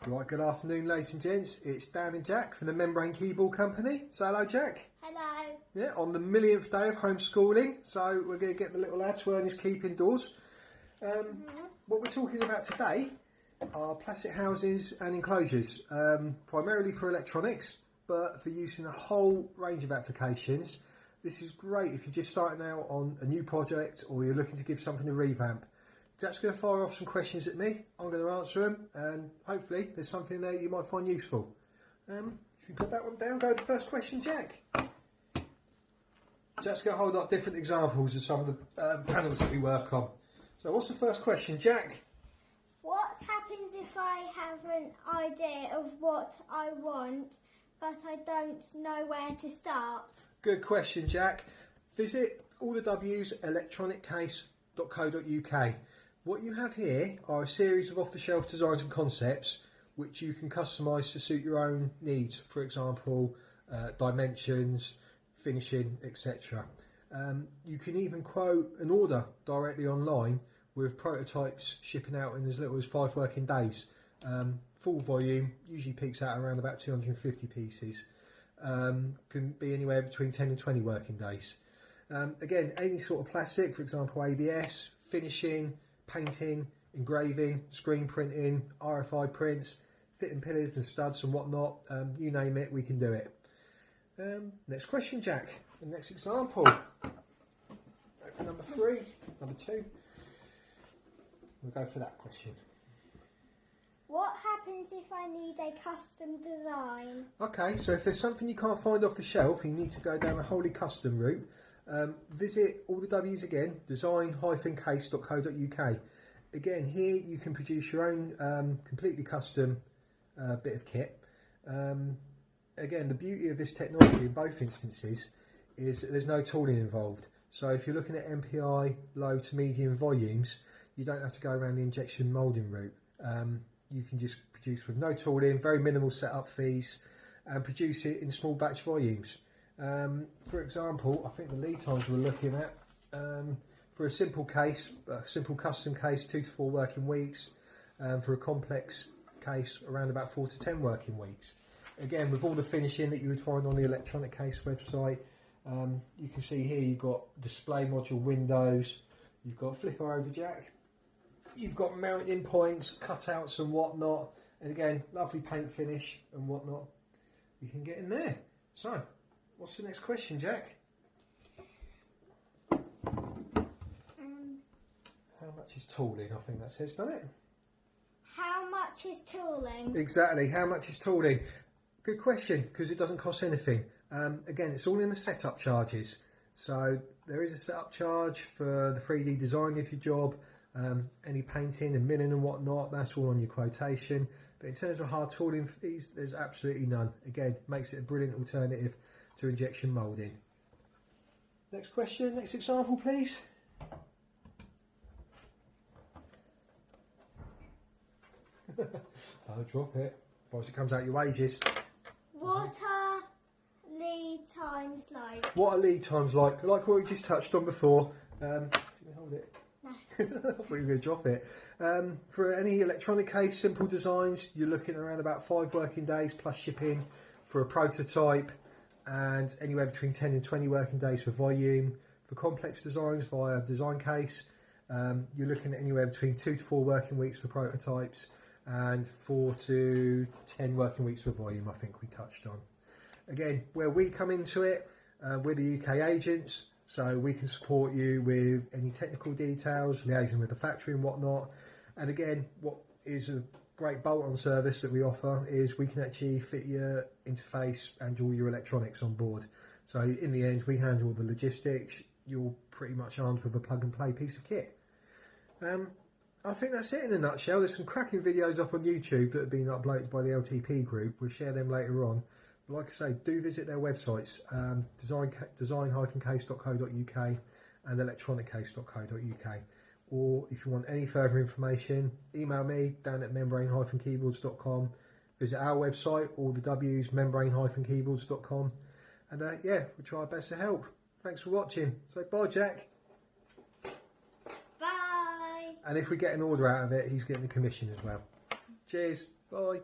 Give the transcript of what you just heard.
Right, good afternoon ladies and gents, it's Dan and Jack from the Membrane Keyboard Company. So hello Jack. Hello. Yeah, on the millionth day of homeschooling, so we're going to get the little lad to earn his keep indoors. What we're talking about today are plastic houses and enclosures, primarily for electronics, but for use in a whole range of applications. This is great if you're just starting out on a new project or you're looking to give something a revamp. Jack's going to fire off some questions at me. I'm going to answer them, and hopefully there's something there you might find useful. Should we put that one down? Go to the first question, Jack. Jack's going to hold up different examples of some of the panels that we work on. So what's the first question, Jack? What happens if I have an idea of what I want, but I don't know where to start? Good question, Jack. Visit all the W's electroniccase.co.uk. What you have here are a series of off-the-shelf designs and concepts which you can customise to suit your own needs. For example, dimensions, finishing, etc. You can even quote an order directly online with prototypes shipping out in as little as 5 working days. Full volume usually peaks out around about 250 pieces. Can be anywhere between 10 and 20 working days. Again, any sort of plastic, for example ABS, finishing, painting, engraving, screen printing, RFI prints, fitting pillars and studs and whatnot, you name it, we can do it. Next question, Jack. The next example. Go for number 3, number 2. We'll go for that question. What happens if I need a custom design? Okay, so if there's something you can't find off the shelf, you need to go down a wholly custom route. Visit all the W's again, design-case.co.uk. Again, here you can produce your own completely custom bit of kit. Again, the beauty of this technology in both instances is that there's no tooling involved. So if you're looking at MPI, low to medium volumes, you don't have to go around the injection moulding route. You can just produce with no tooling, very minimal setup fees, and produce it in small batch volumes. For example, I think the lead times we're looking at for a simple case, a simple custom case, 2 to 4 working weeks. For a complex case, around about 4 to 10 working weeks. Again, with all the finishing that you would find on the Electronic Case website, you can see here you've got display module windows, you've got flipper over jack, you've got mounting points, cutouts and whatnot, and again, lovely paint finish and whatnot you can get in there. So, what's the next question, Jack? How much is tooling? I think that says, doesn't it? How much is tooling? Exactly, how much is tooling? Good question, because it doesn't cost anything. Again, it's all in the setup charges. So there is a setup charge for the 3D design of your job, any painting and milling and whatnot, that's all on your quotation. But in terms of hard tooling fees, there's absolutely none. Again, makes it a brilliant alternative to injection moulding. Next question, next example please. Don't drop it, otherwise it comes out your wages. What are lead times like? What are lead times like? Like what we just touched on before. Can we hold it? No. I thought you were going to drop it. For any electronic case, simple designs, you're looking at around about 5 working days plus shipping for a prototype, and anywhere between 10 and 20 working days for volume. For complex designs via design case, you're looking at anywhere between 2 to 4 working weeks for prototypes, and 4 to 10 working weeks for volume, I think we touched on. Again, where we come into it, we're the UK agents, so we can support you with any technical details, liaising with the factory and whatnot. And again, what is a great bolt-on service that we offer is we can actually fit your interface and all your electronics on board. So in the end, we handle the logistics. You're pretty much armed with a plug-and-play piece of kit. I think that's it in a nutshell. There's some cracking videos up on YouTube that have been uploaded by the LTP group. We'll share them later on. But like I say, do visit their websites, design-case.co.uk and electroniccase.co.uk. Or if you want any further information, email me, dan@membrane-keyboards.com. Visit our website, all the W's, membrane-keyboards.com. And yeah, we'll try our best to help. Thanks for watching. Say bye, Jack. Bye. And if we get an order out of it, he's getting the commission as well. Cheers. Bye.